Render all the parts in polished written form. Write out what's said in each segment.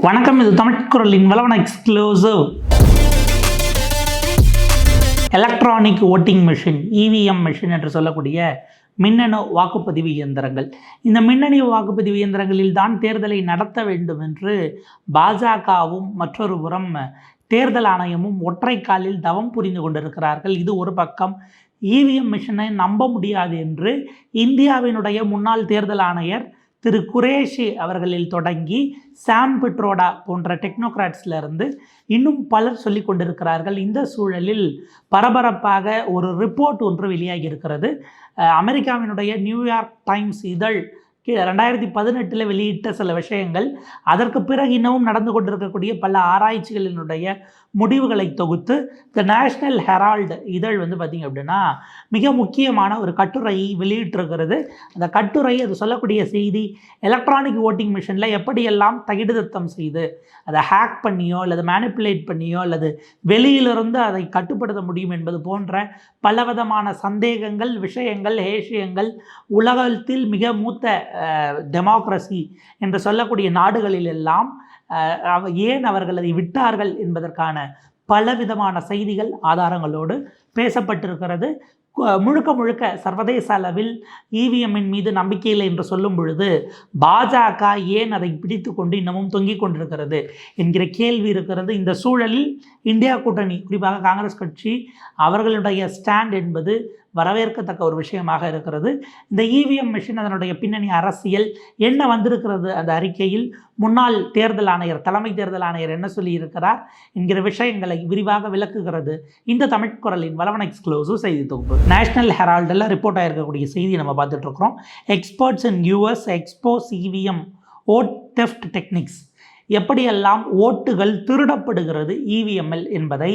வணக்கம். இது தமிழ் குரலின் வளவன exclusive electronic voting machine EVM machine என்று சொல்லக்கூடிய மின்னணு வாக்குப்பதிவு இயந்திரங்கள். இந்த மின்னணு வாக்குப்பதிவு இயந்திரங்களில் தான் தேர்தலை நடத்த வேண்டும் என்று பாஜகவும் மற்றொரு புறம் தேர்தல் ஆணையமும் ஒற்றை காலில் தவம் புரிந்து கொண்டிருக்கிறார்கள். இது ஒரு பக்கம். இவிஎம் மிஷினை நம்ப முடியாது என்று இந்தியாவினுடைய முன்னாள் தேர்தல் ஆணையர் திரு குரேஷி அவர்களில் தொடங்கி சாம் பிட்ரோடா போன்ற டெக்னோக்ராட்ஸ்லேருந்து இன்னும் பலர் சொல்லி கொண்டிருக்கிறார்கள். இந்த சூழலில் பரபரப்பாக ஒரு ரிப்போர்ட் ஒன்று வெளியாகி இருக்கிறது. அமெரிக்காவினுடைய நியூயார்க் டைம்ஸ் இதழ் 2018 வெளியிட்ட சில விஷயங்கள், அதற்கு பிறகு இன்னமும் நடந்து கொண்டிருக்கக்கூடிய பல ஆராய்ச்சிகளினுடைய முடிவுகளை தொகுத்து த நேஷ்னல் ஹெரால்டு இதழ் பார்த்திங்க அப்படின்னா மிக முக்கியமான ஒரு கட்டுரையை வெளியிட்டிருக்கிறது. அந்த கட்டுரை அது சொல்லக்கூடிய செய்தி, எலக்ட்ரானிக் ஓட்டிங் மிஷினில் எப்படியெல்லாம் தகிடுதத்தம் செய்து அதை ஹேக் பண்ணியோ அல்லது மேனிப்புலேட் பண்ணியோ அல்லது வெளியிலிருந்து அதை கட்டுப்படுத்த முடியும் என்பது போன்ற பலவிதமான சந்தேகங்கள், விஷயங்கள், ஹேஷியங்கள் உலகத்தில் மிக மூத்த டெமோக்ரஸி என்று சொல்லக்கூடிய நாடுகளிலெல்லாம் ஏன் அவர்கள் அதை விட்டார்கள் என்பதற்கான பலவிதமான செய்திகள் ஆதாரங்களோடு பேசப்பட்டிருக்கிறது. முழுக்க முழுக்க சர்வதேச அளவில் இவிஎம்மின் மீது நம்பிக்கை இல்லை என்று சொல்லும் பொழுது பாஜக ஏன் அதை பிடித்து கொண்டு இன்னமும் தொங்கிக் கொண்டிருக்கிறது என்கிற கேள்வி இருக்கிறது. இந்த சூழலில் இந்தியா கூட்டணி, குறிப்பாக காங்கிரஸ் கட்சி, அவர்களுடைய ஸ்டாண்ட் என்பது வரவேற்கத்தக்க ஒரு விஷயமாக இருக்கிறது. இந்த இவிஎம் மிஷின், அதனுடைய பின்னணி அரசியல் என்ன வந்திருக்கிறது அந்த அறிக்கையில், முன்னாள் தேர்தல் ஆணையர், தலைமை தேர்தல் ஆணையர் என்ன சொல்லியிருக்கிறார் என்கிற விஷயங்களை விரிவாக விளக்குகிறது இந்த தமிழ் குரலின் வளவன எக்ஸ்க்ளூசிவ் செய்தி தொகுப்பு. நேஷனல் ஹெரால்டில் ரிப்போர்ட் ஆகிருக்கக்கூடிய செய்தி நம்ம பார்த்துட்டு இருக்கிறோம். Experts in US expose EVM vote theft techniques, எப்படியெல்லாம் ஓட்டுகள் திருடப்படுகிறது இவிஎம்எல் என்பதை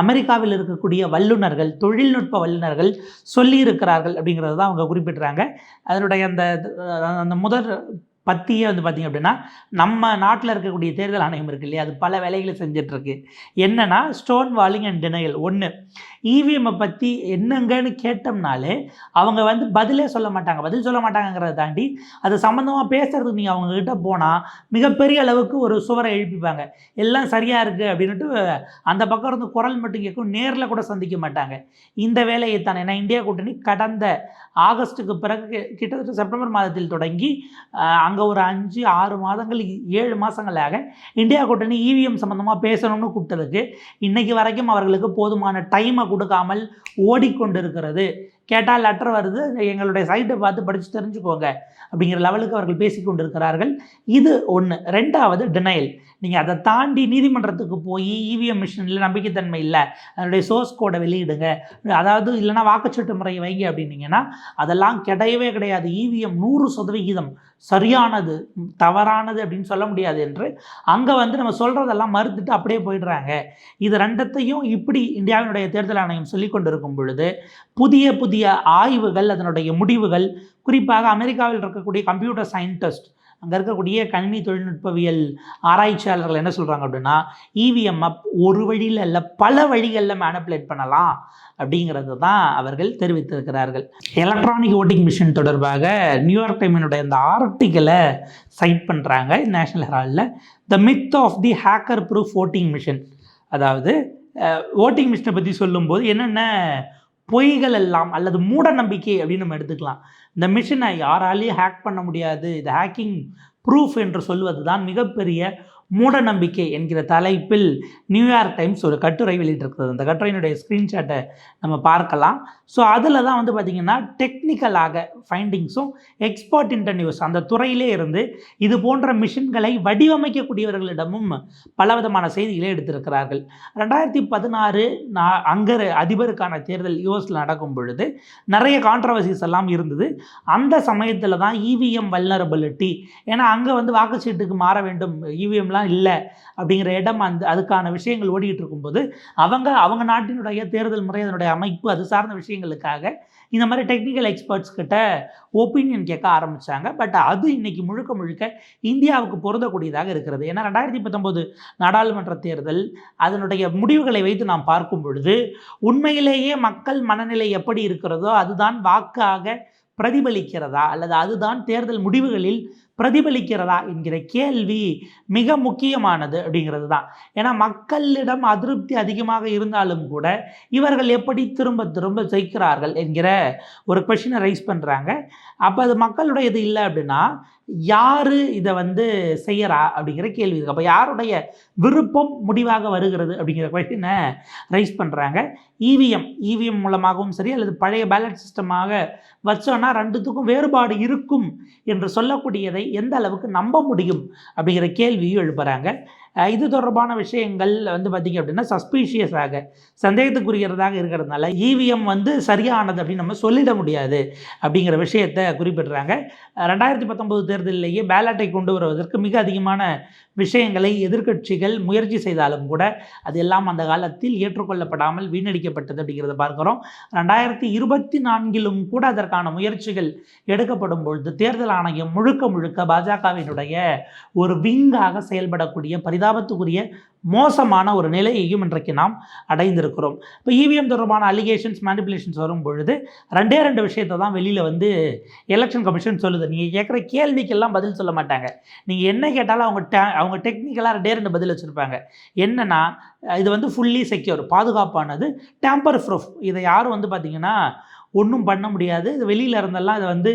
அமெரிக்காவில் இருக்கக்கூடிய வல்லுநர்கள், தொழில்நுட்ப வல்லுநர்கள் சொல்லியிருக்கிறார்கள் அப்படிங்கிறது தான் அவங்க குறிப்பிட்றாங்க. அதனுடைய அந்த முதல் பற்றியே பார்த்திங்க அப்படின்னா, நம்ம நாட்டில் இருக்கக்கூடிய தேர்தல் ஆணையம் இருக்கு இல்லையா, அது பல வேலைகளை செஞ்சிட்ருக்கு. என்னென்னா ஸ்டோன் வாலிங் அண்ட் டினையல். ஒன்று, இவிஎம்மை பற்றி என்னங்கன்னு கேட்டோம்னாலே அவங்க பதிலே சொல்ல மாட்டாங்க. பதில் சொல்ல மாட்டாங்கிறத தாண்டி அது சம்மந்தமாக பேசுகிறதுக்கு நீங்கள் அவங்கக்கிட்ட போனால் மிகப்பெரிய அளவுக்கு ஒரு சுவரை எழுப்பிப்பாங்க. எல்லாம் சரியாக இருக்குது அப்படின்ட்டு அந்த பக்கம் இருந்து குரல் மட்டும் கேட்கும், நேரில் கூட சந்திக்க மாட்டாங்க. இந்த வேலையை தான் ஏன்னா இந்தியா கூட்டணி கடந்த ஆகஸ்ட்டுக்கு பிறகு கிட்டத்தட்ட செப்டம்பர் மாதத்தில் தொடங்கி அங்கே ஒரு 5-6 மாதங்கள் 7 மாதங்களாக இந்தியா கூட்டணி இவிஎம் சம்மந்தமாக பேசணும்னு கூப்பிட்டதுக்கு இன்றைக்கி வரைக்கும் அவர்களுக்கு போதுமான டைமை கொடுக்காமல் ஓடிக்கொண்டிருக்கிறது. கேட்டால் லெட்டர் வருது, எங்களுடைய சைட்டை பார்த்து படித்து தெரிஞ்சுக்கோங்க அப்படிங்கிற லெவலுக்கு அவர்கள் பேசி கொண்டிருக்கிறார்கள். இது ஒன்று. ரெண்டாவது, டினையல். நீங்கள் அதை தாண்டி நீதிமன்றத்துக்கு போய் இவிஎம் மிஷினில் நம்பிக்கைத்தன்மை இல்லை, அதனுடைய சோர்ஸ் கோடை வெளியிடுங்க, அதாவது இல்லைனா வாக்குச்சீட்டு முறையை வைங்க அப்படின்னீங்கன்னா அதெல்லாம் கிடையவே கிடையாது. இவிஎம் 100% சரியானது, தவறானது அப்படின்னு சொல்ல முடியாது என்று அங்கே நம்ம சொல்கிறதெல்லாம் மறுத்துட்டு அப்படியே போயிடுறாங்க. இது ரெண்டத்தையும் இப்படி இந்தியாவினுடைய தேர்தல் ஆணையம் சொல்லி கொண்டிருக்கும் பொழுது புதிய ஆய்வுகள், அதனுடைய முடிவுகள், குறிப்பாக அமெரிக்காவில் இருக்கக்கூடிய கம்ப்யூட்டர் சயின்டிஸ்ட், அங்கே இருக்கக்கூடிய கணினி தொழில்நுட்பவியல் ஆராய்ச்சியாளர்கள் என்ன சொல்கிறாங்க அப்படின்னா, இவிஎம்ஐ ஒரு வழியில் இல்லை பல வழிகளில் மேனிப்புலேட் பண்ணலாம் அப்படிங்கிறது தான் அவர்கள் தெரிவித்திருக்கிறார்கள். எலக்ட்ரானிக் ஓட்டிங் மிஷின் தொடர்பாக நியூயார்க் டைமினுடைய அந்த ஆர்டிக்கலை சைட் பண்ணுறாங்க நேஷனல் ஹெரால்டில். The myth of the hacker proof voting machine. அதாவது ஓட்டிங் மிஷினை பற்றி சொல்லும்போது என்னென்ன பொய்கள் எல்லாம் அல்லது மூட நம்பிக்கை அப்படின்னு நம்ம எடுத்துக்கலாம். இந்த மிஷினை யாராலையும் ஹேக் பண்ண முடியாது, இது ஹேக்கிங் ப்ரூஃப் என்று சொல்வது தான் மிகப்பெரிய மூட நம்பிக்கை என்கிற தலைப்பில் நியூயார்க் டைம்ஸ் ஒரு கட்டுரை வெளியிட்டிருக்கிறது. அந்த கட்டுரையினுடைய ஸ்க்ரீன்ஷாட்டை நம்ம பார்க்கலாம். ஸோ அதில் தான் பார்த்திங்கன்னா டெக்னிக்கலாக ஃபைண்டிங்ஸும் எக்ஸ்பர்ட் இன்டர்வியூஸ் அந்த துறையிலே இருந்து இது போன்ற மிஷின்களை வடிவமைக்கக்கூடியவர்களிடமும் பலவிதமான செய்திகளை எடுத்திருக்கிறார்கள். 2016 அங்கே அதிபருக்கான தேர்தல் யூஎஸில் நடக்கும் பொழுது நிறைய கான்ட்ரவர்சிஸ் எல்லாம் இருந்தது. அந்த சமயத்தில் தான் இவிஎம் வல்னரபிலிட்டி, ஏன்னா அங்கே வாக்குச்சீட்டுக்கு மாற வேண்டும், இவிஎம்லாம் இல்லை அப்படிங்கிற இடம், அதுக்கான விஷயங்கள் ஓடிக்கிட்டு இருக்கும்போது அவங்க நாட்டினுடைய தேர்தல் முறை, அதனுடைய அமைப்பு, அது சார்ந்த விஷயங்களுக்காக இந்த மாதிரி டெக்னிக்கல் எக்ஸ்பர்ட்ஸ் கிட்ட ஒப்பீனியன் கேட்க ஆரம்பித்தாங்க. பட் அது இன்றைக்கி முழுக்க இந்தியாவுக்கு பொருந்தக்கூடியதாக இருக்கிறது. ஏன்னா 2019 நாடாளுமன்ற தேர்தல், அதனுடைய முடிவுகளை வைத்து நாம் பார்க்கும் பொழுது உண்மையிலேயே மக்கள் மனநிலை எப்படி இருக்கிறதோ அதுதான் வாக்காக பிரதிபலிக்கிறதா அல்லது அதுதான் தேர்தல் முடிவுகளில் பிரதிபலிக்கிறதா என்கிற கேள்வி மிக முக்கியமானது அப்படிங்கிறது தான். ஏன்னா மக்களிடம் அதிருப்தி அதிகமாக இருந்தாலும் கூட இவர்கள் எப்படி திரும்ப திரும்ப ஜெயிக்கிறார்கள் என்கிற ஒரு கொஷினை ரைஸ் பண்ணுறாங்க. அப்போ அது மக்களுடைய இது இல்லை அப்படின்னா யார் இதை செய்யறா அப்படிங்கிற கேள்வி இருக்குது. அப்போ யாருடைய விருப்பம் முடிவாக வருகிறது அப்படிங்கிற கொஷினை ரைஸ் பண்ணுறாங்க. இவிஎம் மூலமாகவும் சரி அல்லது பழைய பேலட் சிஸ்டமாக வச்சோன்னா ரெண்டுத்துக்கும் வேறுபாடு இருக்கும் என்று சொல்லக்கூடியதை எந்த அளவுக்கு நம்ப முடியும் அப்படிங்கிற கேள்வியும் எழுப்புறாங்க. இது தொடர்பான விஷயங்கள் பார்த்திங்க அப்படின்னா சஸ்பீஷியஸாக சந்தேகத்துக்குரியதாக இருக்கிறதுனால இவிஎம் சரியானது அப்படின்னு நம்ம சொல்லிட முடியாது அப்படிங்கிற விஷயத்தை குறிப்பிடுறாங்க. 2019 தேர்தலிலேயே பேலட்டை கொண்டு வருவதற்கு மிக அதிகமான விஷயங்களை எதிர்க்கட்சிகள் முயற்சி செய்தாலும் கூட அது எல்லாம் அந்த காலத்தில் ஏற்றுக்கொள்ளப்படாமல் வீணடிக்கப்பட்டது அப்படிங்கிறத பார்க்குறோம். 2024 கூட அதற்கான முயற்சிகள் எடுக்கப்படும் பொழுது தேர்தல் ஆணையம் முழுக்க பாஜகவினுடைய ஒரு விங்காக செயல்படக்கூடிய பரிதாபத்துக்குரிய மோசமான ஒரு நிலையையும் இன்றைக்கு நாம் அடைந்திருக்கிறோம். இப்போ இவிஎம் தொடர்பான அலிகேஷன்ஸ் மேனிப்புலேஷன்ஸ் வரும் பொழுது ரெண்டு விஷயத்தை தான் வெளியில் எலெக்ஷன் கமிஷன் சொல்லுது. நீங்கள் கேட்குற கேள்விக்கெல்லாம் பதில் சொல்ல மாட்டாங்க. நீங்கள் என்ன கேட்டாலும் அவங்க டெக்னிக்கலாக 2 பதில் வச்சுருப்பாங்க. என்னென்னா இது ஃபுல்லி செக்யூர், பாதுகாப்பானது, டேம்பர் ப்ரூஃப், இதை யாரும் பார்த்திங்கன்னா ஒன்றும் பண்ண முடியாது, இது வெளியில் இருந்தெல்லாம் இதை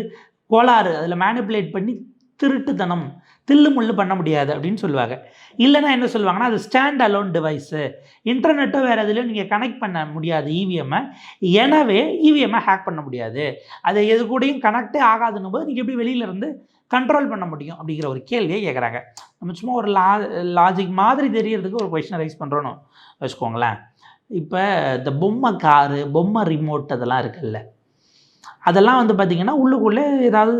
கோளாறு, அதில் மேனிப்புலேட் பண்ணி திருட்டுத்தனம் தில்லுமுள்ளு பண்ண முடியாது அப்படின்னு சொல்லுவாங்க. இல்லைன்னா என்ன சொல்லுவாங்கன்னா அது ஸ்டாண்ட் அலோன் டிவைஸு, இன்டர்நெட்டோ வேறு எதுலையும் நீங்கள் கனெக்ட் பண்ண முடியாது இவிஎம்மை, எனவே இவிஎம்மை ஹேக் பண்ண முடியாது, அது எது கூடயும் கனெக்டே ஆகாதுன்னு போது நீங்கள் எப்படி வெளியிலேருந்து கண்ட்ரோல் பண்ண முடியும் அப்படிங்கிற ஒரு கேள்வியை கேட்குறாங்க. நம்ம சும்மா ஒரு லாஜிக் மாதிரி தெரியறதுக்கு ஒரு கொஷினை ரைஸ் பண்ணுறோன்னு வச்சுக்கோங்களேன். இப்போ இந்த பொம்மை காரு, பொம்மை ரிமோட் அதெல்லாம் இருக்குல்ல, அதெல்லாம் பார்த்திங்கன்னா உள்ளுக்குள்ளே ஏதாவது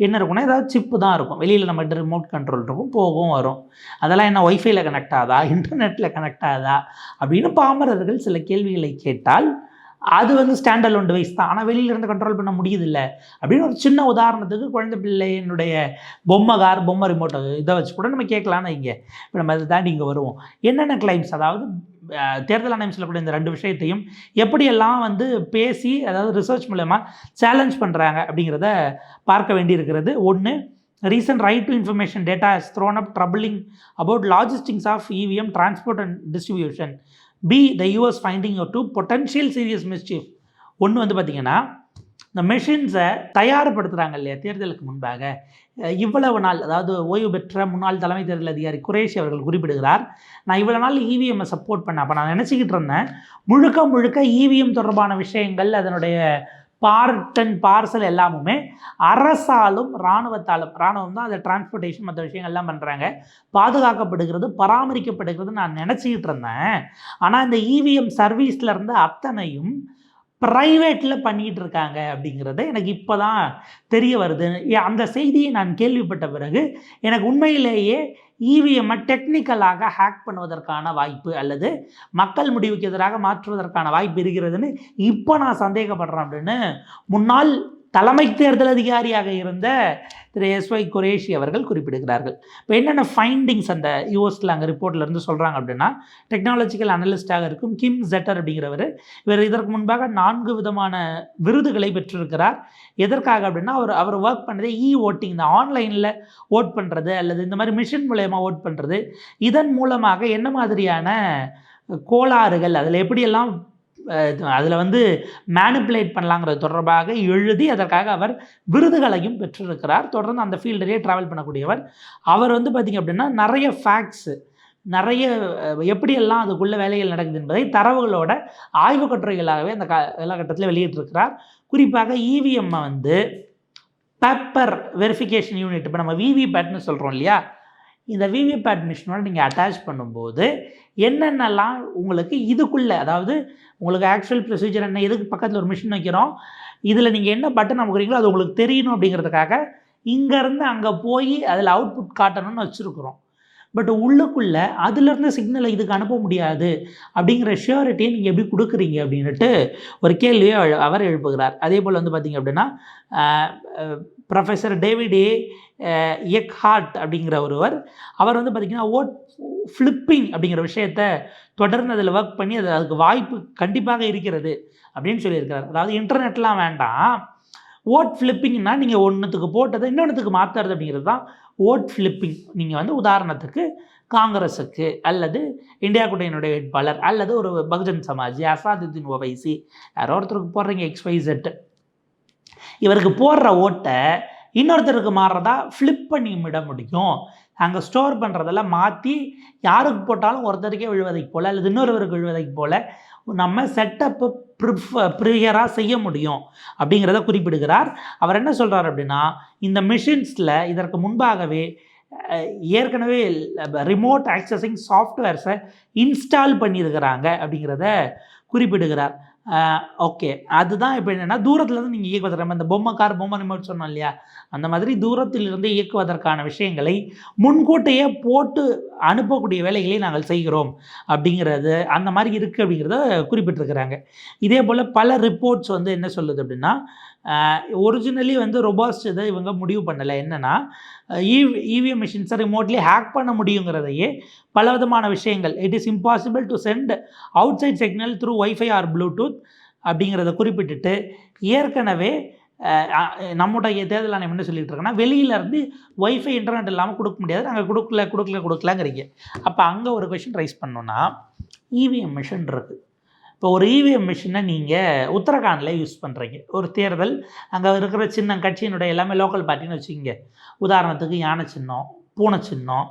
என்ன இருக்குன்னா ஏதாவது சிப்பு தான் இருக்கும். வெளியில் நம்ம ரிமோட் கண்ட்ரோல் இருக்கும், போகும் வரும். அதெல்லாம் என்ன ஒய்ஃபைல கனெக்ட் ஆகுதா, இன்டர்நெட்டில் கனெக்ட் ஆகுதா அப்படின்னு பாமரர்கள் சில கேள்விகளை கேட்டால் அது ஸ்டாண்ட் அலோன் டிவைஸ் தான், ஆனால் வெளியிலேருந்து கண்ட்ரோல் பண்ண முடியுதில்லை அப்படின்னு ஒரு சின்ன உதாரணத்துக்கு குழந்தை பிள்ளையினுடைய பொம்மை கார், பொம்மை ரிமோட் இதை வச்சு கூட நம்ம கேட்கலான்னு இங்கே. இப்போ நம்ம அதை தாண்டி இங்கே வருவோம். என்னென்ன கிளைம்ஸ், அதாவது தேர்தல் ஆணையம் சொல்லக்கூடிய இந்த 2 விஷயத்தையும் எப்படியெல்லாம் பேசி அதாவது ரிசர்ச் மூலமா சேலஞ்ச் பண்ணுறாங்க அப்படிங்கிறத பார்க்க வேண்டியிருக்கிறது. ஒன்று, recent right to information data has thrown up troubling about logistics of EVM transport and distribution. B, the US finding of 2 potential serious mischief. ஒன்று பார்த்திங்கன்னா இந்த மெஷின்ஸை தயார்படுத்துகிறாங்க இல்லையா தேர்தலுக்கு முன்பாக, இவ்வளவு நாள், அதாவது ஓய்வு பெற்ற முன்னாள் தலைமை தேர்தல் அதிகாரி குரேஷி அவர்கள் குறிப்பிடுகிறார், நான் இவ்வளோ நாள் இவிஎம்மை சப்போர்ட் பண்ணேன். அப்போ நான் நினச்சிக்கிட்டு இருந்தேன் முழுக்க இவிஎம் தொடர்பான விஷயங்கள், அதனுடைய பார்ட் அண்ட் பார்சல் எல்லாமுமே அரசாலும் இராணுவத்தாலும், இராணுவம் தான் அதை டிரான்ஸ்போர்ட்டேஷன் மற்ற விஷயங்கள்லாம் பண்ணுறாங்க, பாதுகாக்கப்படுகிறது, பராமரிக்கப்படுகிறது நான் நினச்சிக்கிட்டு இருந்தேன். ஆனால் இந்த இவிஎம் சர்வீஸில் இருந்த அத்தனையும் ப்ரைவேட்டில் பண்ணிகிட்டு இருக்காங்க அப்படிங்கிறது எனக்கு இப்போ தான் தெரிய வருது. அந்த செய்தியை நான் கேள்விப்பட்ட பிறகு எனக்கு உண்மையிலேயே இவிஎம்மை டெக்னிக்கலாக ஹேக் பண்ணுவதற்கான வாய்ப்பு அல்லது மக்கள் முடிவுக்கு எதிராக மாற்றுவதற்கான வாய்ப்பு இருக்கிறதுன்னு இப்போ நான் சந்தேகப்படுறேன் அப்படின்னு முன்னாள் தலைமை தேர்தல் அதிகாரியாக இருந்த திரு எஸ்ஒய் குரேஷி அவர்கள் குறிப்பிடுகிறார்கள். இப்போ என்னென்ன ஃபைண்டிங்ஸ் அந்த யூஎஸில் அங்கே ரிப்போர்ட்லேருந்து சொல்கிறாங்க அப்படின்னா, டெக்னாலஜிக்கல் அனலிஸ்டாக இருக்கும் கிம் ஜெட்டர் அப்படிங்கிறவர், இவர் இதற்கு முன்பாக 4 விதமான விருதுகளை பெற்றிருக்கிறார். எதற்காக அப்படின்னா அவர் ஒர்க் பண்ணதே ஓட்டிங், இந்த ஆன்லைனில் ஓட் பண்ணுறது அல்லது இந்த மாதிரி மிஷின் மூலயமா ஓட் பண்ணுறது, இதன் மூலமாக என்ன மாதிரியான கோளாறுகள் அதில் எப்படியெல்லாம் அதில் மேனிப்புலேட் பண்ணலாங்கிறது தொடர்பாக எழுதி அதற்காக அவர் விருதுகளையும் பெற்றிருக்கிறார். தொடர்ந்து அந்த ஃபீல்டிலே ட்ராவல் பண்ணக்கூடியவர். அவர் பார்த்திங்க அப்படின்னா நிறைய ஃபேக்ட்ஸு, நிறைய எப்படியெல்லாம் அதுக்குள்ளே வேலைகள் நடக்குது என்பதை தரவுகளோட ஆய்வு கட்டுரைகளாகவே அந்த காலகட்டத்தில் வெளியிட்டிருக்கிறார். குறிப்பாக இவிஎம்மை பேப்பர் வெரிஃபிகேஷன் யூனிட், இப்போ நம்ம விவிபேட்னு சொல்கிறோம் இல்லையா, இந்த விவிபேட் மிஷினோட நீங்கள் அட்டாச் பண்ணும்போது என்னென்னலாம் உங்களுக்கு இதுக்குள்ளே, அதாவது உங்களுக்கு ஆக்சுவல் ப்ரொசீஜர் என்ன, எதுக்கு பக்கத்தில் ஒரு மிஷின் வைக்கிறோம், இதில் நீங்கள் என்ன பட்டன் அமுக்குறீங்களோ அது உங்களுக்கு தெரியணும் அப்படிங்கிறதுக்காக இங்கேருந்து அங்கே போய் அதில் அவுட்புட் காட்டணும்னு வச்சுருக்குறோம். பட் உள்ளுக்குள்ளே அதிலிருந்து சிக்னலை இதுக்கு அனுப்ப முடியாது அப்படிங்கிற ஷியூரிட்டியை நீங்கள் எப்படி கொடுக்குறீங்க அப்படின்ட்டு ஒரு கேள்வியை அவர் எழுப்புகிறார். அதே போல் பார்த்திங்க அப்படின்னா ப்ரொஃபஸர் டேவிட் எக்ஹார்ட் அப்படிங்கிற ஒருவர், அவர் பார்த்திங்கன்னா ஓட் ஃப்ளிப்பிங் அப்படிங்கிற விஷயத்தை தொடர்ந்து அதில் ஒர்க் பண்ணி அதுக்கு வாய்ப்பு கண்டிப்பாக இருக்கிறது அப்படின்னு சொல்லியிருக்கிறார். அதாவது இன்டர்நெட்லாம் வேண்டாம், ஓட் ஃப்ளிப்பிங்னா நீங்கள் ஒன்றுத்துக்கு போட்டதை இன்னொன்றுத்துக்கு மாற்றுறது அப்படிங்கிறது தான் ஓட் ஃப்ளிப்பிங். நீங்கள் வந்து உதாரணத்துக்கு காங்கிரஸுக்கு அல்லது இந்தியா கூட்டணியினுடைய வேட்பாளர் அல்லது ஒரு பகுஜன் சமாஜ் அசாதுதீன் ஓவைசி யாரோ ஒருத்தருக்கு போடுறீங்க XYZ, இவருக்கு போடுற ஓட்டை இன்னொருத்தருக்கு மாறுறதா ஃப்ளிப் பண்ணி விட முடியும். அங்கே ஸ்டோர் பண்ணுறதெல்லாம் மாற்றி யாருக்கு போட்டாலும் ஒருத்தருக்கே விழுவதைப் போல் அல்லது இன்னொருவருக்கு விழுவதைப் போல் நம்ம செட்டப்பு ப்ரிஃபராக செய்ய முடியும் அப்படிங்கிறத குறிப்பிடுகிறார். அவர் என்ன சொல்கிறார் அப்படின்னா, இந்த மிஷின்ஸில் இதற்கு முன்பாகவே ஏற்கனவே ரிமோட் ஆக்சஸிங் சாஃப்ட்வேர்ஸை இன்ஸ்டால் பண்ணியிருக்கிறாங்க அப்படிங்கிறத குறிப்பிடுகிறார். ஓகே, அதுதான் இப்போ என்னென்னா தூரத்துலேருந்து நீங்கள் இயக்குவதற்கு நம்ம இந்த பொம்மை ரிமோட் சொன்னோம் இல்லையா, அந்த மாதிரி தூரத்திலிருந்து இயக்குவதற்கான விஷயங்களை முன்கூட்டையே போட்டு அனுப்பக்கூடிய வேலைகளை நாங்கள் செய்கிறோம் அப்படிங்கிறது அந்த மாதிரி இருக்குது அப்படிங்கிறத குறிப்பிட்டிருக்கிறாங்க. இதே போல் பல ரிப்போர்ட்ஸ் வந்து என்ன சொல்லுது அப்படின்னா, ஒரிஜினலி வந்து ரொபாஸ்ட் இதை இவங்க முடிவு பண்ணலை. என்னென்னா இவிஎம் மிஷின்ஸை ரிமோட்லி ஹேக் பண்ண முடியுங்கிறதையே பல விதமான விஷயங்கள் it is impossible to send outside signal through WiFi or Bluetooth அப்படிங்கிறத குறிப்பிட்டுட்டு ஏற்கனவே நம்முடைய தேர்தல் ஆணையம் என்ன சொல்லிட்டு இருக்கோன்னா, வெளியிலேருந்து ஒய்ஃபை இன்டர்நெட் இல்லாமல் கொடுக்க முடியாது, நாங்கள் கொடுக்கலங்கிறீங்க. அப்போ அங்கே ஒரு கொஷின் ரைஸ் பண்ணோன்னா, இவிஎம் மிஷின் இருக்குது. இப்போ ஒரு இவிஎம் மிஷினை நீங்கள் உத்தரகாண்டில் யூஸ் பண்ணுறீங்க, ஒரு தேர்தல் அங்கே இருக்கிற சின்னம் கட்சியினுடைய எல்லாமே லோக்கல் பார்ட்டின்னு வச்சுக்கிங்க. உதாரணத்துக்கு யானை சின்னம், பூனை சின்னம்,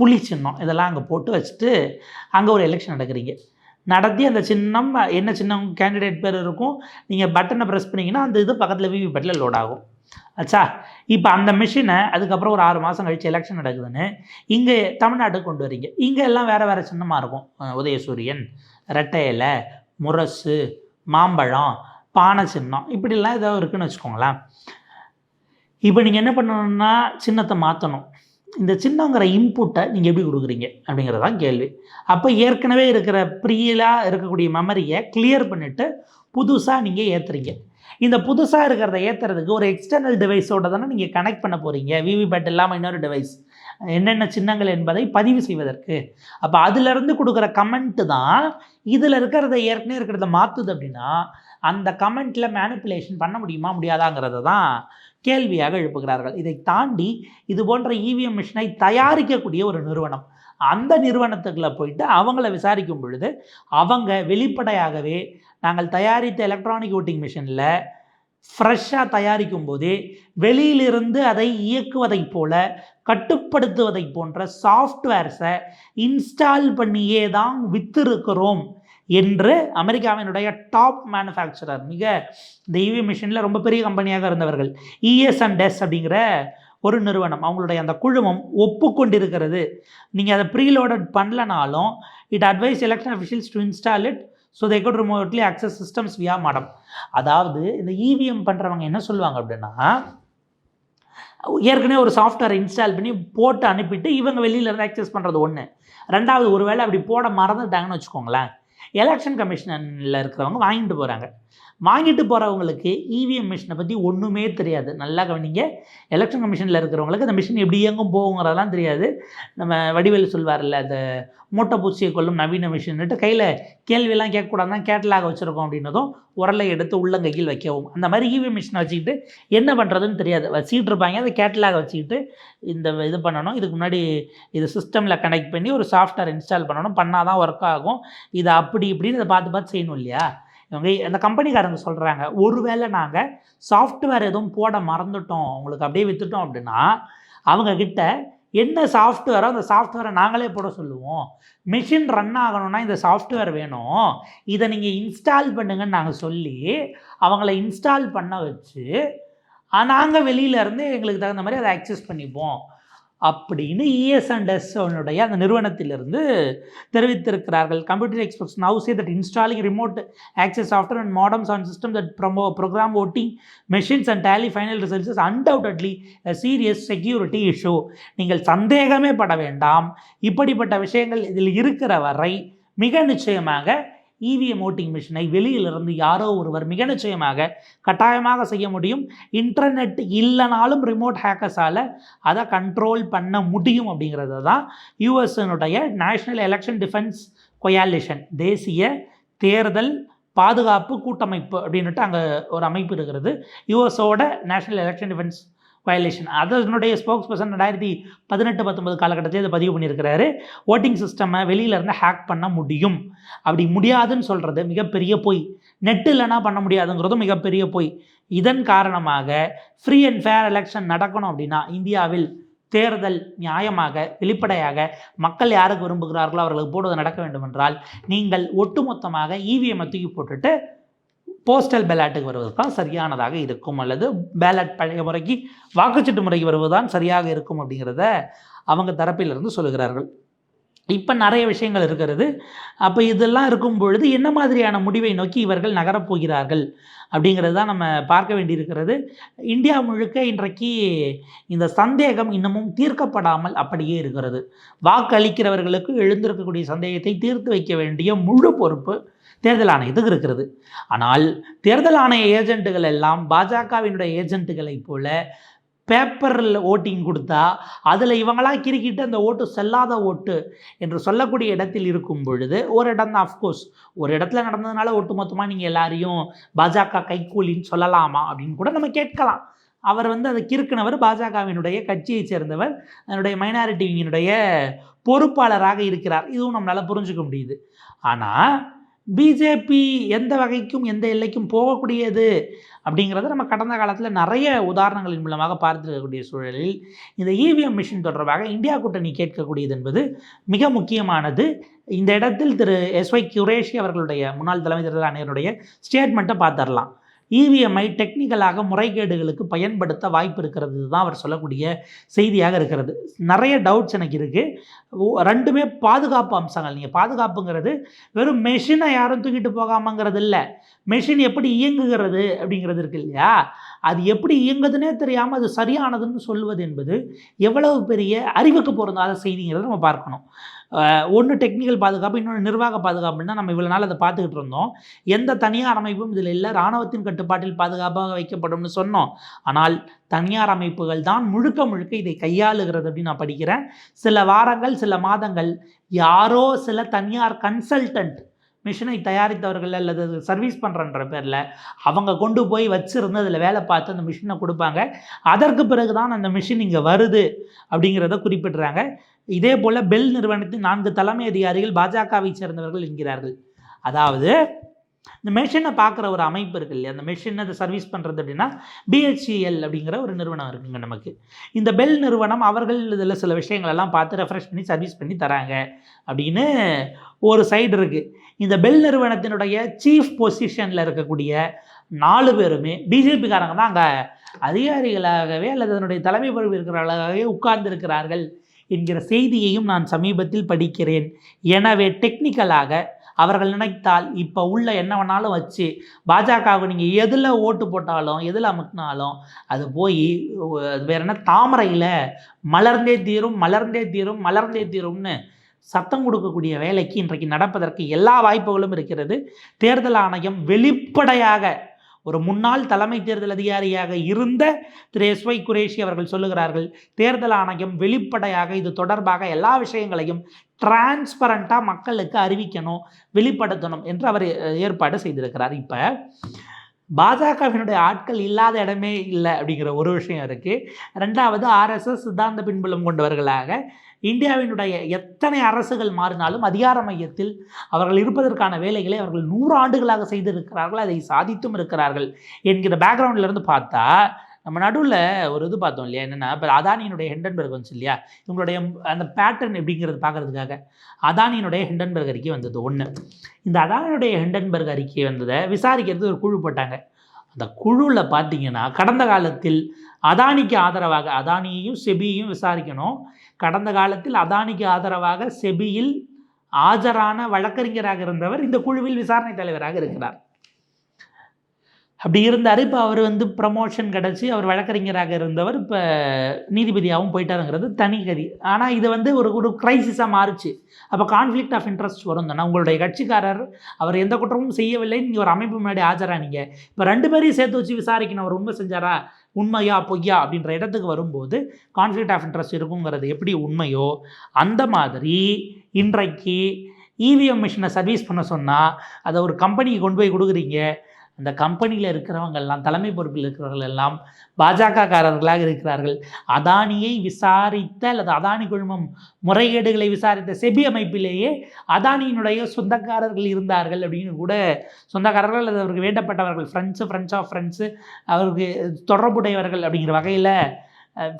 புலி சின்னம் இதெல்லாம் அங்கே போட்டு வச்சுட்டு அங்கே ஒரு எலெக்ஷன் நடத்தி அந்த சின்னம் என்ன சின்னம் கேண்டிடேட் பேர் இருக்கும், நீங்கள் பட்டனை ப்ரெஸ் பண்ணிங்கன்னா அந்த இது பக்கத்தில் விவிபேட்டில் லோட் ஆகும். ஆச்சா, இப்போ அந்த மிஷினை அதுக்கப்புறம் ஒரு 6 மாதம் கழித்து எலெக்ஷன் நடக்குதுன்னு இங்கே தமிழ்நாட்டுக்கு கொண்டு வரீங்க. இங்கே எல்லாம் வேறு சின்னமாக இருக்கும், உதயசூரியன், ரெட்டை இலை, முரசு, மாம்பழம், பானை சின்னம் இப்படிலாம் ஏதோ இருக்குதுன்னு வச்சுக்கோங்களேன். இப்போ நீங்கள் என்ன பண்ணணுன்னா சின்னத்தை மாற்றணும். இந்த சின்னங்கிற இன்புட்டை நீங்கள் எப்படி கொடுக்குறீங்க அப்படிங்கிறது தான் கேள்வி. அப்போ ஏற்கனவே இருக்கிற ப்ரீலாக இருக்கக்கூடிய மெமரியை கிளியர் பண்ணிவிட்டு புதுசாக நீங்கள் ஏற்றுறீங்க. இந்த புதுசாக இருக்கிறத ஏற்றுறதுக்கு ஒரு எக்ஸ்டர்னல் டிவைஸோடு தானே நீங்கள் கனெக்ட் பண்ண போகிறீங்க, விவிபேட் இல்லாமல் இன்னொரு டிவைஸ், என்னென்ன சின்னங்கள் என்பதை பதிவு செய்வதற்கு. அப்போ அதிலிருந்து கொடுக்குற கமெண்ட்டு தான் இதில் இருக்கிறத ஏற்கனவே இருக்கிறத மாற்றுது. அப்படின்னா அந்த கமெண்ட்டில் மேனிப்புலேஷன் பண்ண முடியுமா முடியாதாங்கிறத தான் கேள்வியாக எழுப்புகிறார்கள். இதை தாண்டி இது போன்ற இவிஎம் மிஷினை தயாரிக்கக்கூடிய ஒரு நிறுவனம், அந்த நிறுவனத்துக்குள்ளே போயிட்டு அவங்கள விசாரிக்கும் பொழுது அவங்க வெளிப்படையாகவே நாங்கள் தயாரித்த எலக்ட்ரானிக் ஓட்டிங் மிஷினில் ஃப்ரெஷ்ஷாக தயாரிக்கும் போதே வெளியிலிருந்து அதை இயக்குவதை போல கட்டுப்படுத்துவதை போன்ற சாஃப்ட்வேர்ஸை இன்ஸ்டால் பண்ணியே தான் வித்திருக்கிறோம் என்று அமெரிக்காவினுடைய டாப் மேனுஃபேக்சரர், மிக இந்த இவிஎம் மிஷினில் ரொம்ப பெரிய கம்பெனியாக இருந்தவர்கள், ES&S அப்படிங்கிற ஒரு நிறுவனம், அவங்களுடைய அந்த குழுமம் ஒப்புக்கொண்டிருக்கிறது. நீங்கள் அதை ப்ரீலோடட் பண்ணலனாலும் it advise election officials to install it so they could remotely access systems via modem. அதாவது இந்த இவிஎம் பண்ணுறவங்க என்ன சொல்லுவாங்க அப்படின்னா, ஏற்கனவே ஒரு சாஃப்ட்வேரை இன்ஸ்டால் பண்ணி போட்டு அனுப்பிட்டு இவங்க வெளியிலேருந்து ஆக்சஸ் பண்ணுறது ஒன்று. ரெண்டாவது, ஒரு வேளை அப்படி போட மறந்துட்டாங்கன்னு வச்சுக்கோங்களேன், எலெக்ஷன் கமிஷனில் இருக்கிறவங்க வாங்கிட்டு போகிறவங்களுக்கு இவிஎம் மிஷினை பற்றி ஒன்றுமே தெரியாது. நல்லா கவனிங்க, எலெக்ஷன் கமிஷனில் இருக்கிறவங்களுக்கு அந்த மிஷின் எப்படி இயங்கும் போகுங்கிறதெல்லாம் தெரியாது. நம்ம வடிவேல் சொல்வார்ல, அந்த மூட்டை பூச்சியை கொள்ளும் நவீன மிஷின்னுட்டு கையில் கேள்வியெல்லாம் கேட்கக்கூடாது, கேட்டலாக வச்சுருக்கோம் அப்படின்னதும் உரலை எடுத்து உள்ளங்கையில் வைக்கவும், அந்த மாதிரி இவிஎம் மிஷினை வச்சுக்கிட்டு என்ன பண்ணுறதுன்னு தெரியாது, வச்சுக்கிட்டு இருப்பாங்க. அதை கேட்டலாக வச்சுக்கிட்டு இந்த இது பண்ணணும், இதுக்கு முன்னாடி இது சிஸ்டமில் கனெக்ட் பண்ணி ஒரு சாஃப்ட்வேர் இன்ஸ்டால் பண்ணால் தான் ஒர்க் ஆகும், இதை அப்படி இப்படின்னு இதை பார்த்து செய்யணும் இல்லையா. இவங்க அந்த கம்பெனிக்காரங்க சொல்கிறாங்க, ஒருவேளை நாங்கள் சாஃப்ட்வேர் எதுவும் போட மறந்துட்டோம் உங்களுக்கு அப்படியே விற்றுட்டோம் அப்படின்னா அவங்கக்கிட்ட என்ன சாஃப்ட்வேரோ அந்த சாஃப்ட்வேரை நாங்களே போட சொல்லுவோம். மிஷின் ரன் ஆகணும்னா இந்த சாஃப்ட்வேர் வேணும், இதை நீங்கள் இன்ஸ்டால் பண்ணுங்கன்னு நாங்கள் சொல்லி அவங்கள இன்ஸ்டால் பண்ண வச்சு நாங்கள் வெளியிலேருந்து எங்களுக்கு தகுந்த மாதிரி அதை ஆக்சஸ் பண்ணிப்போம் அப்படின்னு ES&S அந்த நிறுவனத்திலிருந்து தெரிவித்திருக்கிறார்கள். Computer experts now say that installing remote access software and modems on system that program voting machines and tally final results is undoubtedly a serious security issue. நீங்கள் சந்தேகமே பட வேண்டாம், இப்படிப்பட்ட விஷயங்கள் இதில் இருக்கிற வரை மிக நிச்சயமாக இவிஎம் ஓட்டிங் மிஷினை வெளியிலிருந்து யாரோ ஒருவர் மிக நிச்சயமாக கட்டாயமாக செய்ய முடியும். இன்டர்நெட் இல்லைனாலும் ரிமோட் ஹேக்கர்ஸால் அதை கண்ட்ரோல் பண்ண முடியும் அப்படிங்கிறது தான் யூஎஸ்னுடைய நேஷ்னல் எலெக்ஷன் டிஃபென்ஸ் கொயாலிஷன், தேசிய தேர்தல் பாதுகாப்பு கூட்டமைப்பு அப்படின்ட்டு அங்கே ஒரு அமைப்பு இருக்கிறது. யுஎஸோட நேஷனல் எலெக்ஷன் டிஃபென்ஸ் வயலேஷன் அதனுடைய ஸ்போக்ஸ் பர்சன் 2018-19 காலகட்டத்தில் இதை பதிவு பண்ணியிருக்கிறாரு. ஓட்டிங் சிஸ்டமை வெளியிலேருந்து ஹேக் பண்ண முடியும், அப்படி முடியாதுன்னு சொல்கிறது மிகப்பெரிய பொய். நெட் இல்லைனா பண்ண முடியாதுங்கிறதும் மிகப்பெரிய பொய். இதன் காரணமாக ஃப்ரீ அண்ட் ஃபேர் எலெக்ஷன் நடக்கணும் அப்படின்னா இந்தியாவில் தேர்தல் நியாயமாக வெளிப்படையாக மக்கள் யாருக்கு விரும்புகிறார்களோ அவர்களுக்கு போடுவது நடக்க வேண்டும் என்றால் நீங்கள் ஒட்டுமொத்தமாக இவிஎம்ஐ தூக்கி போட்டுட்டு போஸ்டல் பேலட்டுக்கு வருவது தான் சரியானதாக இருக்கும், அல்லது பேலட் பழைய முறைக்கு வாக்குச்சீட்டு முறைக்கு வருவதுதான் சரியாக இருக்கும் அப்படிங்கிறத அவங்க தரப்பிலிருந்து சொல்லுகிறார்கள். இப்போ நிறைய விஷயங்கள் இருக்கிறது. அப்போ இதெல்லாம் இருக்கும் பொழுது என்ன மாதிரியான முடிவை நோக்கி இவர்கள் நகரப்போகிறார்கள் அப்படிங்கிறது தான் நம்ம பார்க்க வேண்டியிருக்கிறது. இந்தியா முழுக்க இன்றைக்கு இந்த சந்தேகம் இன்னமும் தீர்க்கப்படாமல் அப்படியே இருக்கிறது. வாக்களிக்கிறவர்களுக்கு எழுந்திருக்கக்கூடிய சந்தேகத்தை தீர்த்து வைக்க வேண்டிய முழு பொறுப்பு தேர்தல் ஆணையத்துக்கு இருக்கிறது. ஆனால் தேர்தல் ஆணைய ஏஜென்ட்டுகள் எல்லாம் பாஜகவினுடைய ஏஜென்ட்டுகளைப் போல பேப்பரில் ஓட்டிங் கொடுத்தா அதில் இவங்களாக கிறுக்கிட்டு அந்த ஓட்டு செல்லாத ஓட்டு என்று சொல்லக்கூடிய இடத்தில் இருக்கும் பொழுது ஒரு இடம் தான். அஃப்கோர்ஸ் ஒரு இடத்துல நடந்ததுனால ஒட்டு மொத்தமாக நீங்கள் எல்லாரையும் பாஜக கைக்கூலின்னு சொல்லலாமா அப்படின்னு கூட நம்ம கேட்கலாம். அவர் அதை கிறுக்கினவர் பாஜகவினுடைய கட்சியை சேர்ந்தவர், அதனுடைய மைனாரிட்டியினுடைய பொறுப்பாளராக இருக்கிறார். இதுவும் நம்மளால் புரிஞ்சுக்க முடியுது. ஆனால் பிஜேபி எந்த வகைக்கும் எந்த எல்லைக்கும் போகக்கூடியது அப்படிங்கிறத நம்ம கடந்த காலத்தில் நிறைய உதாரணங்களின் மூலமாக பார்த்துருக்கக்கூடிய சூழலில் இந்த இவிஎம் மிஷின் தொடர்பாக இந்தியா கூட்டணி கேட்கக்கூடியது என்பது மிக முக்கியமானது. இந்த இடத்தில் திரு எஸ்ஒய் குரேஷி அவர்களுடைய முன்னாள் தலைமை தேர்தல் ஆணையருடைய ஸ்டேட்மெண்ட்டை பார்த்துடலாம். இவிஎம்ஐ டெக்னிக்கலாக முறைகேடுகளுக்கு பயன்படுத்த வாய்ப்பு இருக்கிறது தான் அவர் சொல்லக்கூடிய செய்தியாக இருக்கிறது. நிறைய டவுட்ஸ் எனக்கு இருக்குது. ரெண்டுமே பாதுகாப்பு அம்சங்கள். நீங்கள் பாதுகாப்புங்கிறது வெறும் மெஷினை யாரும் தூக்கிட்டு போகாமங்கிறது இல்லை, மெஷின் எப்படி இயங்குகிறது அப்படிங்கிறது இருக்கு இல்லையா, அது எப்படி இயங்குதுன்னே தெரியாமல் அது சரியானதுன்னு சொல்வது என்பது எவ்வளவு பெரிய அறிவுக்கு பொருந்தாத செய்திங்கிறத நம்ம பார்க்கணும். ஒன்று டெக்னிக்கல் பாதுகாப்பு, இன்னொன்று நிர்வாக பாதுகாப்புன்னா நம்ம இவ்வளோ நாள் அதை பார்த்துக்கிட்டு இருந்தோம். எந்த தனியார் அமைப்பும் இதில் இல்லை, இராணுவத்தின் கட்டுப்பாட்டில் பாதுகாப்பாக வைக்கப்படும்னு சொன்னோம். ஆனால் தனியார் அமைப்புகள் தான் முழுக்க முழுக்க இதை கையாளுகிறது அப்படின்னு நான் படிக்கிறேன். சில வாரங்கள் சில மாதங்கள் யாரோ சில தனியார் கன்சல்டன்ட் மிஷினை தயாரித்தவர்கள் அல்லது சர்வீஸ் பண்ணுறன்ற பேரில் அவங்க கொண்டு போய் வச்சுருந்து அதில் வேலை பார்த்து அந்த மிஷினை கொடுப்பாங்க. அதற்கு பிறகு தான் அந்த மிஷின் இங்கே வருது அப்படிங்கிறத குறிப்பிட்றாங்க. இதே போல் பெல் நிறுவனத்தின் 4 தலைமை அதிகாரிகள் பாஜகவை சேர்ந்தவர்கள் என்கிறார்கள். அதாவது இந்த மெஷினை பார்க்குற ஒரு அமைப்பு இருக்குது இல்லையா, அந்த மெஷினை அதை சர்வீஸ் பண்ணுறது அப்படின்னா பிஹெச்இஎல் அப்படிங்கிற ஒரு நிறுவனம் இருக்குங்க நமக்கு. இந்த பெல் நிறுவனம் அவர்கள் இதில் சில விஷயங்களெல்லாம் பார்த்து ரெஃப்ரெஷ் பண்ணி சர்வீஸ் பண்ணி தராங்க அப்படின்னு ஒரு சைடு இருக்குது. இந்த பெல் நிறுவனத்தினுடைய சீஃப் பொசிஷனில் இருக்கக்கூடிய 4 பேருமே பிஜேபிக்காரங்க தான் அங்கே அதிகாரிகளாகவே அல்லது அதனுடைய தலைமை பொறுப்பு இருக்கிறவர்களாகவே உட்கார்ந்திருக்கிறார்கள் என்கிற செய்தியையும் நான் சமீபத்தில் படிக்கிறேன். எனவே டெக்னிக்கலாக அவர்கள் நினைத்தால் இப்போ உள்ள என்ன வேணாலும் வச்சு பாஜகவுக்கு நீங்கள் எதில் ஓட்டு போட்டாலும் எதில் அமுக்கினாலும் அது போய் வேற என்ன தாமரையில் மலர்ந்தே தீரும் மலர்ந்தே தீரும் மலர்ந்தே தீரும்னு சத்தம் கொடுக்கக்கூடிய வேலைக்கு இன்றைக்கு நடப்பதற்கு எல்லா வாய்ப்புகளும் இருக்கிறது. தேர்தல் ஆணையம் வெளிப்படையாக ஒரு முன்னாள் தலைமை தேர்தல் அதிகாரியாக இருந்த திரு எஸ்ஒய் குரேஷி அவர்கள் சொல்லுகிறார்கள், தேர்தல் ஆணையம் வெளிப்படையாக இது தொடர்பாக எல்லா விஷயங்களையும் டிரான்ஸ்பரண்ட்டாக மக்களுக்கு அறிவிக்கணும், வெளிப்படுத்தணும் என்று அவர் ஏற்பாடு செய்திருக்கிறார். இப்போ பாஜகவினுடைய ஆட்கள் இல்லாத இடமே இல்லை அப்படிங்கிற ஒரு விஷயம் இருக்குது. ரெண்டாவது, ஆர்எஸ்எஸ் சித்தாந்த பின்புலம் கொண்டவர்களாக இந்தியாவினுடைய எத்தனை அரசுகள் மாறினாலும் அதிகார மையத்தில் அவர்கள் இருப்பதற்கான வேலைகளை அவர்கள் 100 ஆண்டுகளாக செய்திருக்கிறார்கள், அதை சாதித்தும் இருக்கிறார்கள் என்கிற பேக்ரவுண்ட்லேருந்து பார்த்தா நம்ம நடுவில் ஒரு இது பார்த்தோம் இல்லையா, என்னென்னா இப்போ அதானியினுடைய ஹிண்டன்பர்க் வந்துச்சு இல்லையா, இவங்களுடைய அந்த பேட்டர்ன் எப்படிங்கிறது பார்க்குறதுக்காக அதானியினுடைய ஹிண்டன்பர்க் அறிக்கை வந்தது ஒன்று. இந்த அதானியுடைய ஹிண்டன்பர்க் அறிக்கை வந்ததை விசாரிக்கிறது ஒரு குழு போட்டாங்க. அந்த குழுவில் பார்த்தீங்கன்னா கடந்த காலத்தில் அதானிக்கு ஆதரவாக, அதானியையும் செபியையும் விசாரிக்கணும், கடந்த காலத்தில் அதானிக்கு ஆதரவாக செபியில் ஆஜரான வழக்கறிஞராக இருந்தவர் இந்த குழுவில் விசாரணை தலைவராக இருக்கிறார். அப்படி இருந்தார். இப்போ அவர் ப்ரமோஷன் கிடச்சி அவர் வழக்கறிஞராக இருந்தவர் இப்போ நீதிபதியாகவும் போயிட்டாருங்கிறது தனி கதி. ஆனால் இது ஒரு கிரைசிஸாக மாறுச்சு. அப்போ கான்ஃப்ளிக்ட் ஆஃப் இன்ட்ரெஸ்ட் வரும் தானே. உங்களுடைய கட்சிக்காரர் அவர் எந்த குற்றமும் செய்யவில்லை, நீங்கள் ஒரு அமைப்பு முன்னாடி ஆஜரானீங்க, இப்போ 2 பேரையும் சேர்த்து வச்சு விசாரிக்கணும், அவர் உண்மை செஞ்சாரா உண்மையா பொய்யா அப்படின்ற இடத்துக்கு வரும்போது கான்ஃப்ளிக்ட் ஆஃப் இன்ட்ரெஸ்ட் இருக்குங்கிறது எப்படி உண்மையோ அந்த மாதிரி இன்றைக்கு இவிஎம் மிஷினை சர்வீஸ் பண்ண சொன்னால் அதை ஒரு கம்பெனிக்கு கொண்டு போய் கொடுக்குறீங்க. அந்த கம்பெனியில் இருக்கிறவங்க எல்லாம், தலைமை பொறுப்பில் இருக்கிறவர்கள் எல்லாம் பாஜகக்காரர்களாக இருக்கிறார்கள். அதானியை விசாரித்த அல்லது அதானி குழுமம் முறைகேடுகளை விசாரித்த செபி அமைப்பிலேயே அதானியினுடைய சொந்தக்காரர்கள் இருந்தார்கள் அப்படின்னு கூட, சொந்தக்காரர்கள் அல்லது அவருக்கு வேண்டப்பட்டவர்கள், ஃப்ரெண்ட்ஸ் ஆஃப் ஃப்ரெண்ட்ஸு, அவருக்கு தொடர்புடையவர்கள் அப்படிங்கிற வகையில்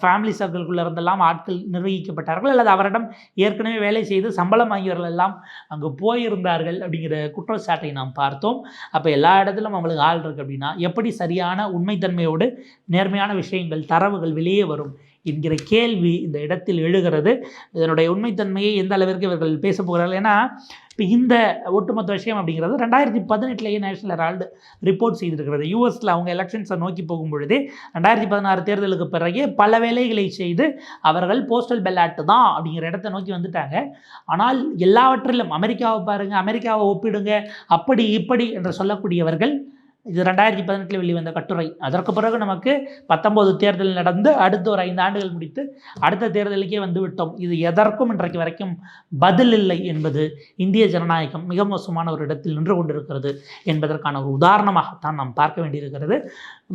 ஃபேமிலி சர்க்கிள்குள்ளே இருந்தெல்லாம் ஆட்கள் நிர்வகிக்கப்பட்டார்கள் அல்லது அவரிடம் ஏற்கனவே வேலை செய்து சம்பளம் வாங்கியவர்கள் எல்லாம் அங்கே போயிருந்தார்கள் அப்படிங்கிற குற்றச்சாட்டை நாம் பார்த்தோம். அப்போ எல்லா இடத்திலும் அவங்களுக்கு ஆள் இருக்குது அப்படின்னா எப்படி சரியான உண்மைத்தன்மையோடு நேர்மையான விஷயங்கள், தரவுகள் வெளியே வரும் என்கிற கேள்வி இந்த இடத்தில் எழுகிறது. இதனுடைய உண்மைத்தன்மையை எந்த அளவிற்கு இவர்கள் பேச போகிறார்கள்? ஏன்னா இப்போ இந்த ஒட்டுமொத்த விஷயம் அப்படிங்கிறது 2018 நேஷனல் ஹெரால்டு ரிப்போர்ட் செய்திருக்கிறது. யூஎஸில் அவங்க எலெக்ஷன்ஸை நோக்கி போகும் பொழுது 2016 தேர்தலுக்கு பிறகு பல வேலைகளை செய்து அவர்கள் போஸ்டல் பெல்லாட்டு தான் அப்படிங்கிற இடத்தை நோக்கி வந்துட்டாங்க. ஆனால் எல்லாவற்றிலும் அமெரிக்காவை பாருங்கள், அமெரிக்காவை ஒப்பிடுங்க, அப்படி இப்படி என்று சொல்லக்கூடியவர்கள், இது 2018 வெளிவந்த கட்டுரை. அதற்கு பிறகு நமக்கு 19 தேர்தல் நடந்து அடுத்து ஒரு 5 ஆண்டுகள் முடித்து அடுத்த தேர்தலுக்கே வந்து விட்டோம். இது எதற்கும் இன்றைக்கு வரைக்கும் பதில் இல்லை என்பது இந்திய ஜனநாயகம் மிக மோசமான ஒரு இடத்தில் நின்று கொண்டிருக்கிறது என்பதற்கான ஒரு உதாரணமாகத்தான் நாம் பார்க்க வேண்டியிருக்கிறது.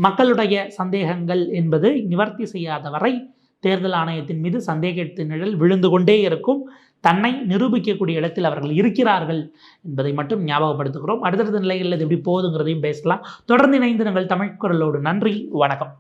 மக்களுடைய சந்தேகங்கள் என்பது நிவர்த்தி செய்யாத வரை தேர்தல் ஆணையத்தின் மீது சந்தேகத்தின் நிழல் விழுந்து கொண்டே இருக்கும். தன்னை நிரூபிக்கக்கூடிய இடத்தில் அவர்கள் இருக்கிறார்கள் என்பதை மட்டும் ஞாபகப்படுத்துகிறோம். அடுத்தடுத்த நிலைகளில் இது எப்படி போகுதுங்கிறதையும் பேசலாம். தொடர்ந்து இணைந்து நாங்கள் தமிழ் குரலோடு. நன்றி, வணக்கம்.